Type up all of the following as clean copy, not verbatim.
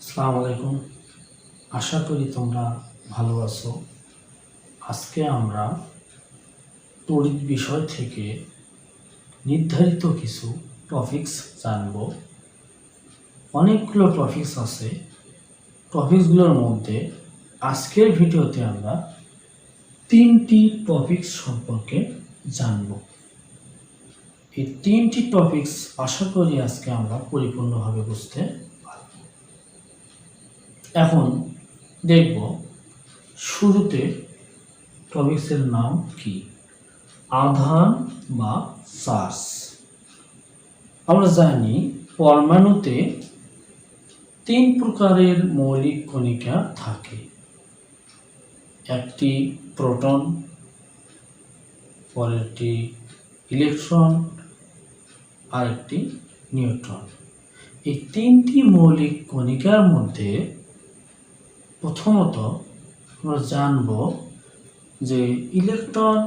আসসালামু আলাইকুম। আশা করি তোমরা ভালো আছো। আজকে আমরা তড়িৎ বিষয় থেকে নির্ধারিত কিছু টপিকস জানব। অনেকগুলো টপিকস আছে। টপিকসগুলোর মধ্যে আজকের ভিডিওতে আমরা 3টি টপিকস সম্পর্কে জানব। এই 3টি টপিকস আশা করি আজকে আমরা পরিপূর্ণভাবে বুঝতে পারব। এখন দেখব শুরুতে টপিক্সের নাম কি, আধান বা চার্জ। আমরা জানি পরমাণুতে 3 প্রকারের মৌলিক কণিকা থাকে। একটি প্রোটন, পরেরটি ইলেকট্রন, আরেকটি নিউট্রন। এই 3টি মৌলিক কণিকার মধ্যে প্রথমত আমরা জানব যে ইলেকট্রন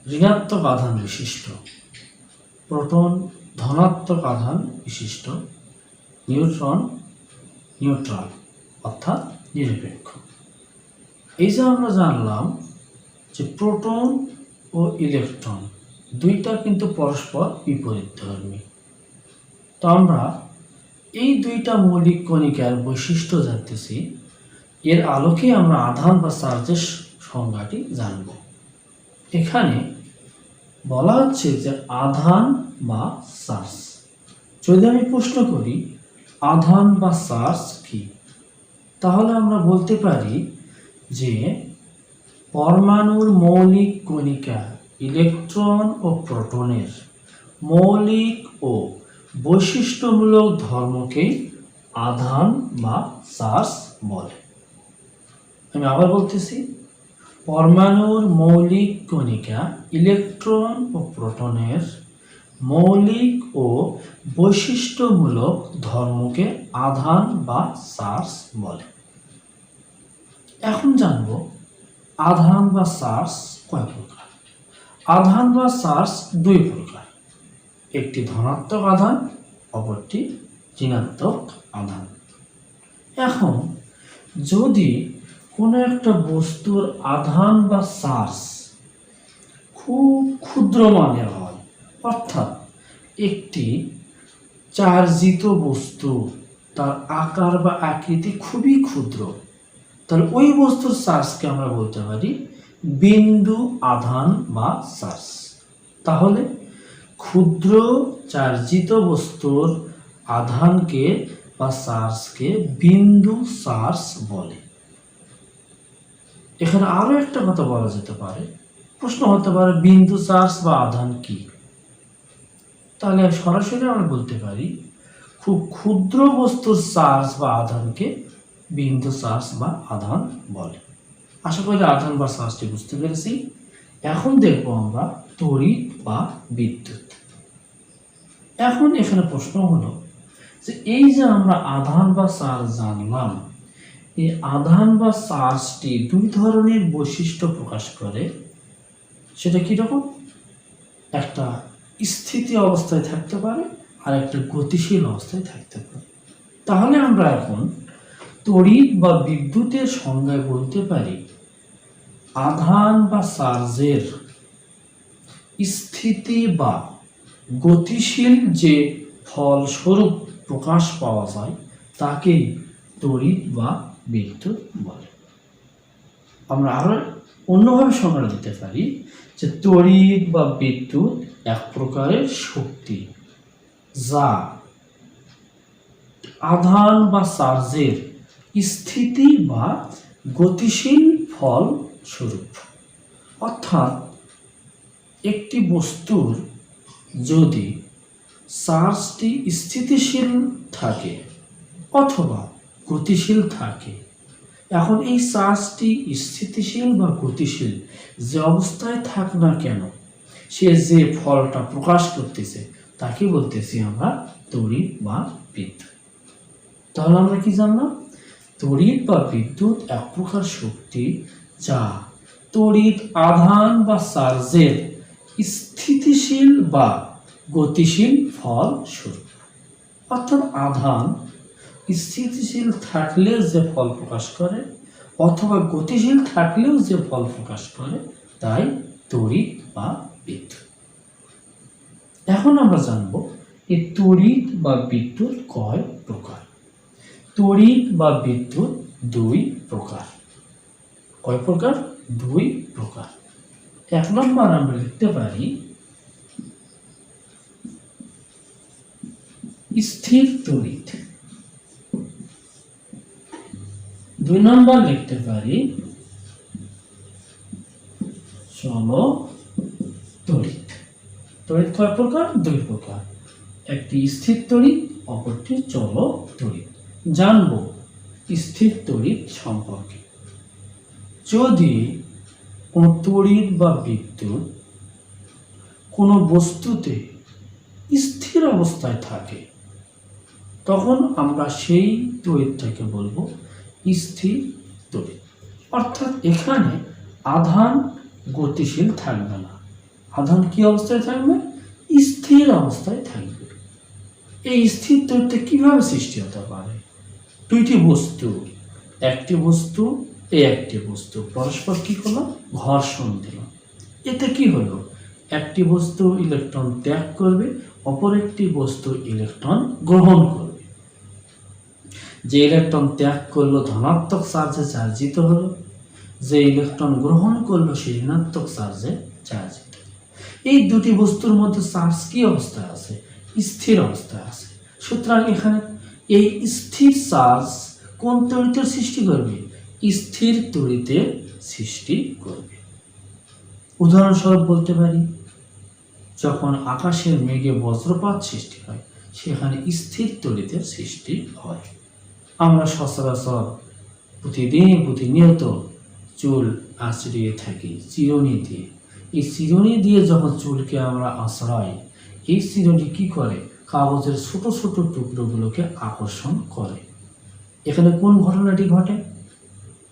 ঋণাত্মক আধান বিশিষ্ট, প্রোটন ধনাত্মক আধান বিশিষ্ট, নিউট্রন নিউট্রাল অর্থাৎ নিরপেক্ষ। এই যে আমরা জানলাম যে প্রোটন ও ইলেকট্রন দুইটা কিন্তু পরস্পর বিপরীতধর্মী। তো আমরা এই দুইটা মৌলিক কণিকার বৈশিষ্ট্য জানতেছি। এর আলোকে আমরা আধান বা চার্জের সংজ্ঞাটি জানব। এখানে বলা হচ্ছে যে আধান বা চার্জ। যদি আমি প্রশ্ন করি আধান বা চার্জ কি, তাহলে আমরা বলতে পারি যে পরমাণুর মৌলিক কণিকা ইলেকট্রন ও প্রোটনের মৌলিক ও বৈশিষ্ট্যমূলক ধর্মকেই আধান বা চার্জ বলে। আমি আবার বলতেছি, পরমাণুর মৌলিক কণিকা ইলেকট্রন ও প্রোটনের মৌলিক ও বৈশিষ্ট্যমূলক ধর্মকে আধান বা চার্জ বলে। এখন জানব আধান বা চার্জ কয় প্রকার। আধান বা চার্জ 2 প্রকার, একটি ধনাত্মক আধান, অপরটি ঋণাত্মক আধান। এখন যদি কোনো একটা বস্তুর আধান বা চার্জ খুব ক্ষুদ্র মানের হয়, অর্থাৎ একটি চার্জিত বস্তু তার আকার বা আকৃতি খুবই ক্ষুদ্র, তাহলে ওই বস্তুর চার্জকে আমরা বলতে পারি বিন্দু আধান বা চার্জ। তাহলে ক্ষুদ্র চার্জিত বস্তুর আধানকে বা চার্জকে বিন্দু চার্জ বলে। এখানে আরো একটা কথা বলা যেতে পারে, প্রশ্ন হতে পারে বিন্দু চার্জ বা আধান কি। তাহলে সরাসরি আমরা বলতে পারি খুব ক্ষুদ্র বস্তুর চার্জ বা আধানকে বিন্দু চার্জ বা আধান বলে। আশা করি আধান বা চার্জটি বুঝতে পেরেছি। এখন দেখব আমরা তড়িৎ বা বিদ্যুৎ। এখন এখানে প্রশ্ন হলো যে এই যে আমরা আধান বা চার্জ জানলাম, এই আধান বা চার্জটি 2 ধরনের বৈশিষ্ট্য প্রকাশ করে। সেটা কি রকম? একটা স্থিতি অবস্থায় থাকতে পারে আর একটা গতিশীল অবস্থায় থাকতে পারে। তাহলে আমরা এখন তড়িৎ বা বিদ্যুতের সংজ্ঞায় বলতে পারি আধান বা চার্জের স্থিতি বা গতিশীল যে ফলস্বরূপ প্রকাশ পাওয়া যায় তাকেই তড়িৎ বা বিদ্যুৎ বলে। আমরা আরো অন্যভাবে সংজ্ঞা দিতে পারি যে তড়িৎ বা বিদ্যুৎ এক প্রকারের শক্তি যা আধান বা চার্জের স্থিতি বা গতিশীল ফল স্বরূপ। অর্থাৎ একটি বস্তুর যদি চার্জটি স্থিতিশীল থাকে অথবা গতিশীল থাকে, এখন এই চার্জটি স্থিতিশীল বা গতিশীল যে অবস্থায় থাক না কেন, সে যে ফলটা প্রকাশ করতেছে তাকে বলতেছি আমরা তড়িৎ বা বিদ্যুৎ। তাহলে আমরা কি জানলাম? তড়িৎ বা বিদ্যুৎ এক প্রকার শক্তি যা তড়িৎ আধান বা চার্জের স্থিতিশীল বা গতিশীল ফল স্বরূপ। অর্থাৎ আধান স্থিতিশীল থাকলে যে ফল প্রকাশ করে অথবা গতিশীল থাকলেও যে ফল প্রকাশ করে তাই তড়িৎ বা বিদ্যুৎ। এখন আমরা জানব এই তড়িৎ বা বিদ্যুৎ কয় প্রকার। তড়িৎ বা বিদ্যুৎ দুই প্রকার। কয় প্রকার? দুই প্রকার। এক নম্বর আমরা লিখতে পারি স্থির তড়িৎ। দুই নম্বর লিখতে পারি চল তড়িৎ। তড়িৎ কয় প্রকার? দুই প্রকার। একটি স্থির তড়িৎ, অপরটি চল তড়িৎ। জানব স্থির তড়িৎ সম্পর্কে। যদি কোনো তড়িৎ বা বিদ্যুৎ কোনো বস্তুতে স্থির অবস্থায় থাকে তখন আমরা সেই তড়িৎটাকে বলবো স্থির তড়িৎ। অর্থাৎ এখানে আধান গতিশীল থাকবে না। আধান কি অবস্থায় থাকবে? স্থির অবস্থায় থাকবে। এই স্থির তড়িৎটা কিভাবে সৃষ্টি হতে পারে? দুইটি বস্তু, একটি বস্তু একটি বস্তু পরস্পর কি হলো? ঘর্ষণ দিল। এতে কি হলো? একটি বস্তু ইলেকট্রন ত্যাগ করবে, অপর একটি বস্তু ইলেকট্রন গ্রহণ করবে। যে ইলেকট্রন ত্যাগ করলো ধনাত্মক চার্জে চার্জিত হলো, যে ইলেকট্রন গ্রহণ করলো সে ঋণাত্মক চার্জে চার্জিত। এই দুটি বস্তুর মধ্যে চার্জ কি অবস্থায় আছে? স্থির অবস্থায় আছে। সুতরাং এখানে এই স্থির চার্জ কোন তড়িতের সৃষ্টি করবে? স্থির তড়িতের সৃষ্টি করবে। উদাহরণস্বরূপ বলতে পারি যখন আকাশের মেঘে বজ্রপাত সৃষ্টি হয় সেখানে স্থির তড়িতের সৃষ্টি হয়। আমরা সচরাচর প্রতিনিয়ত চুল আঁচড়িয়ে থাকি চিরুনি দিয়ে। এই চিরুনি দিয়ে যখন চুলকে আমরা আঁচড়াই, এই চিরুনি কি করে? কাগজের ছোট ছোট টুকরোগুলোকে আকর্ষণ করে। এখানে কোন ঘটনাটি ঘটে?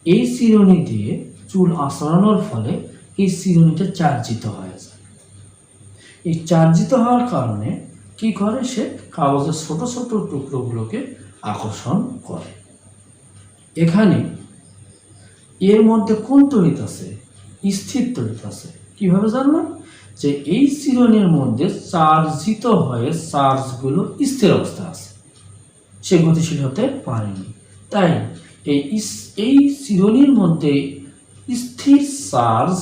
এই চিরুনি দিয়ে চুল আঁচড়ানোর ফলে এই চিরুনিটা চার্জিত হয়ে যায়। এই চার্জিত হওয়ার কারণে কি করে? সে কাগজের ছোট ছোট টুকরোগুলোকে আকর্ষণ করে। এখানে এর মধ্যে কোন তড়িৎ আছে? স্থির তড়িৎ আছে। কিভাবে জানলাম? যে এই চিরুনির মধ্যে চার্জিত হয়ে চার্জগুলো স্থির অবস্থায় আছে, সে গতিশীল হতে পারেনি। তাই এই চিরুনির মধ্যে স্থির চার্জ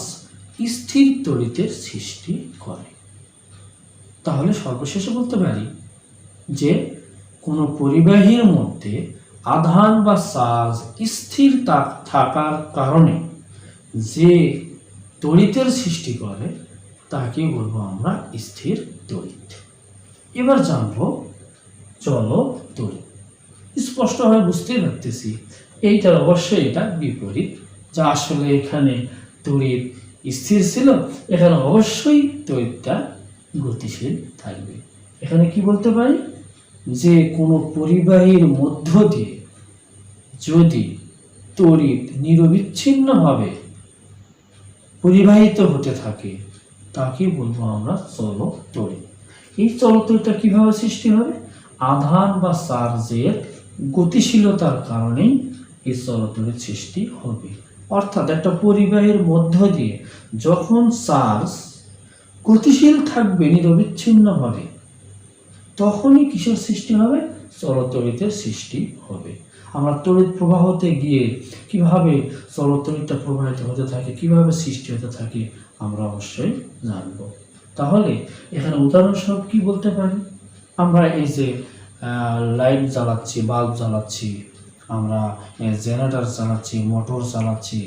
স্থির তড়িতের সৃষ্টি করে। তাহলে সর্বশেষে বলতে পারি যে কোনো পরিবাহীর মধ্যে আধান বা চার্জ স্থির থাকার কারণে যে তড়িতের সৃষ্টি করে তাকে বলবো আমরা স্থির তড়িৎ। এবার জানবো চল তড়িৎ। স্পষ্টভাবে বুঝতেই পারতেছি এইটার অবশ্যই এটা বিপরীত। যা আসলে এখানে তড়িৎ স্থির ছিল, এখানে অবশ্যই তড়িৎটা গতিশীল থাকবে। এখানে কি বলতে পারি? যে কোনো পরিবাহীর মধ্য দিয়ে যদি তড়িৎ নিরবিচ্ছিন্নভাবে পরিবাহিত হতে থাকে তাকে বলবো আমরা চল তড়িৎ। এই চল তড়িৎটা কিভাবে সৃষ্টি হবে? আধান বা চার্জের গতিশীলতার কারণেই এই চল তড়িৎ সৃষ্টি হবে। অর্থাৎ একটা পরিবাহীর মধ্য দিয়ে যখন চার্জ গতিশীল থাকবে নিরবিচ্ছিন্নভাবে তখনই কিসের সৃষ্টি হবে? চলতড়িতের সৃষ্টি হবে। আমরা তড়িৎ প্রবাহতে গিয়ে কিভাবে চলতড়িৎটা প্রবাহিত হতে থাকে, কিভাবে সৃষ্টি হতে থাকে আমরা অবশ্যই জানব। তাহলে এখানে উদাহরণস্বরূপ কি বলতে পারি? আমরা এই যে লাইট জ্বালাচ্ছি, বাল্ব জ্বালাচ্ছি, আমরা জেনারেটর চালাচ্ছি, মোটর চালাচ্ছি,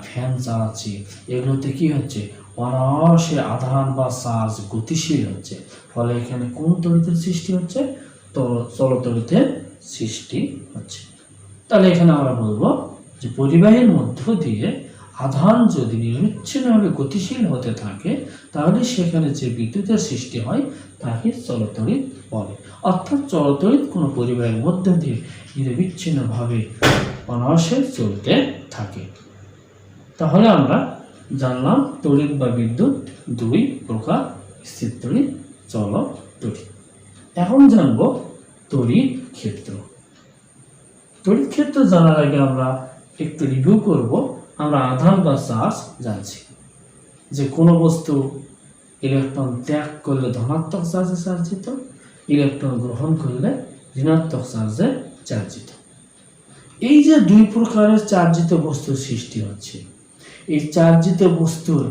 ফ্যান চালাচ্ছি, এগুলোতে কি হচ্ছে? অনায়াসে আধান বা চার্জ গতিশীল হচ্ছে। ফলে এখানে কোন তড়িতের সৃষ্টি হচ্ছে? চলতড়িতের সৃষ্টি হচ্ছে। তাহলে এখানে আমরা বলবো যে পরিবাহীর মধ্য দিয়ে আধান যদি নিরবিচ্ছিন্নভাবে গতিশীল হতে থাকে তাহলে সেখানে যে বিদ্যুতের সৃষ্টি হয় তাকে চলতড়িৎ বলে। অর্থাৎ চলতড়িৎ কোনো পরিবাহীর মধ্য দিয়ে নিরবিচ্ছিন্নভাবে অনায়াসে চলতে থাকে। তাহলে আমরা জানলাম তড়িৎ বা বিদ্যুৎ দুই প্রকার, স্থির তড়িৎ, চল তড়িৎ। এখন জানব তড়িৎ ক্ষেত্র। তড়িৎ ক্ষেত্র জানার আগে আমরা একটু রিভিউ করব। আমরা আধান বা চার্জ জানছি যে কোনো বস্তু ইলেকট্রন ত্যাগ করলে ধনাত্মক চার্জে চার্জিত, ইলেকট্রন গ্রহণ করলে ঋণাত্মক চার্জে চার্জিত। এই যে দুই প্রকারের চার্জিত বস্তুর সৃষ্টি হচ্ছে, এই চার্জিত বস্তুর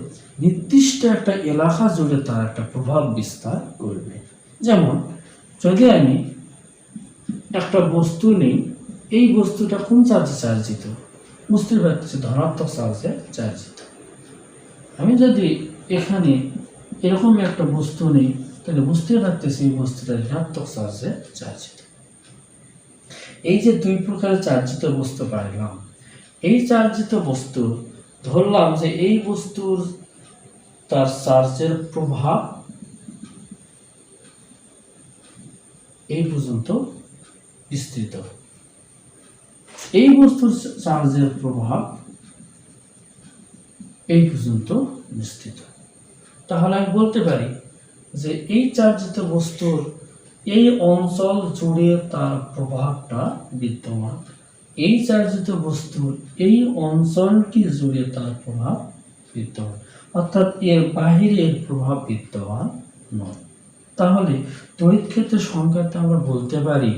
নির্দিষ্ট একটা এলাকা জুড়ে তার একটা প্রভাব বিস্তার করবে। যেমন যদি আমি একটা বস্তু নেই, এই বস্তুটা কোন চার্জে চার্জিত? বুঝতে পারছি ধনাত্মক চার্জে চার্জিত। আমি যদি এখানে এরকম একটা বস্তু নেই, তাহলে বুঝতে পারতেছি এই বস্তুটা ঋণাত্মক চার্জে চার্জিত। এই যে দুই প্রকারের চার্জিত বস্তু পাইলাম, এই চার্জিত বস্তু ধরলাম যে এই বস্তুর তার চার্জের প্রভাব এই পর্যন্ত বিস্তৃত, এই বস্তুর চার্জের প্রভাব এই পর্যন্ত বিস্তৃত। তাহলে আমি বলতে পারি যে এই চার্জিত বস্তুর এই অঞ্চল জুড়ে তার প্রভাবটা বিদ্যমান, এই চার্জিত বস্তুর এই অঞ্চলটি জুড়ে তার প্রভাব বিদ্যমান, অর্থাৎ এর বাহিরে এর প্রভাব বিদ্যমান নয়। তাহলে তড়িৎ ক্ষেত্রের সংজ্ঞাতে আমরা বলতে পারি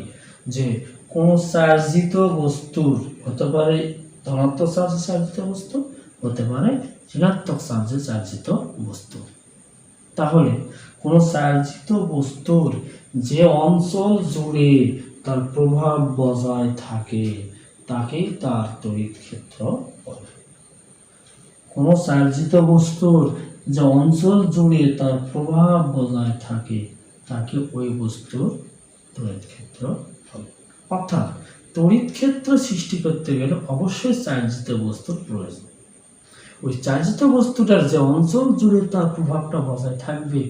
যে কোন চার্জিত বস্তুর হতে পারে ধনাত্মক চার্জে চার্জিত বস্তু, হতে পারে ঋণাত্মক চার্জে চার্জিত বস্তু। তাহলে কোন চার্জিত বস্তুর যে অঞ্চল জুড়ে তার প্রভাব বজায় থাকে তাকেই তার তড়িৎ ক্ষেত্র বলে। কোন চার্জিত বস্তুর যে অঞ্চল জুড়ে তার প্রভাব বজায় থাকে তাকে ওই বস্তুর তড়িৎ ক্ষেত্র বলে। অর্থাৎ তড়িৎ ক্ষেত্র সৃষ্টি করতে গেলে অবশ্যই চার্জিত বস্তুর প্রয়োজন। ওই চার্জিত বস্তুটার যে অঞ্চল জুড়ে তার প্রভাবটা বজায় থাকবে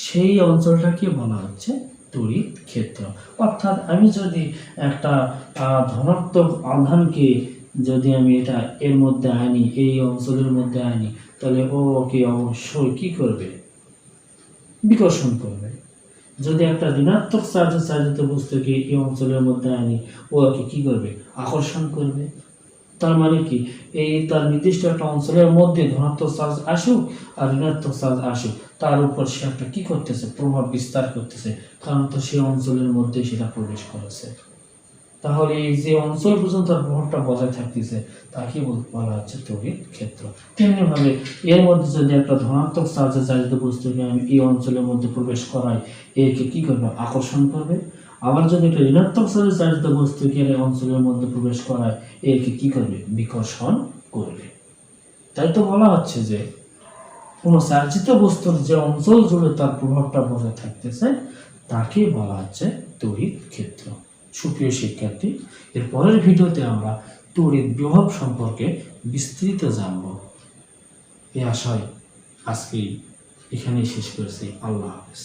সেই অঞ্চলটাকে বলা হচ্ছে তড়িৎ ক্ষেত্র। অর্থাৎ আমি যদি একটা ধনাত্মক আধানকে যদি আমি এটা এর মধ্যে আনি, এই অঞ্চলের মধ্যে আনি, তাহলে ও ওকে অবশ্যই কি করবে? বিকর্ষণ করবে। যদি একটা ঋণাত্মক চার্জে চার্জিত বস্তুকে এই অঞ্চলের মধ্যে আনি, ও ওকে কি করবে? আকর্ষণ করবে। তার মানে কি, এই তার নির্দিষ্ট একটা অঞ্চলের মধ্যে ধনাত্মক চার্জ আসুক আর ঋণাত্মক চার্জ আসুক, তার উপর সে একটা কি করতেছে? প্রভাব বিস্তার করতেছে, কারণ তো সেই অঞ্চলের মধ্যে সেটা প্রবেশ করেছে। তাহলে এই যে অঞ্চল পর্যন্ত তার প্রভাবটা বজায় থাকতেছে তাকে বলা হচ্ছে তড়িৎ ক্ষেত্র। তেমনি ভাবে এর মধ্যে যদি একটা ধনাত্মক চার্জে চার্জিত বস্তুকে আমি এই অঞ্চলের মধ্যে প্রবেশ করাই, একে কি করবে? আকর্ষণ করবে। আবার যদি একটা ঋণাত্মক চার্জে চার্জিত বস্তুকে এই অঞ্চলের মধ্যে প্রবেশ করায়, একে কি করবে? বিকর্ষণ করবে। তাই তো বলা হচ্ছে যে কোনো চার্জিত বস্তুর যে অঞ্চল জুড়ে তার প্রভাবটা বজায় থাকতেছে তাকে বলা হচ্ছে তড়িৎ ক্ষেত্র। সুপ্রিয় শিক্ষার্থী, এর পরের ভিডিওতে আমরা তড়িৎ বিভব সম্পর্কে বিস্তৃত জানব। এই আশায় আজকে এখানেই শেষ করেছি। আল্লাহ হাফেজ।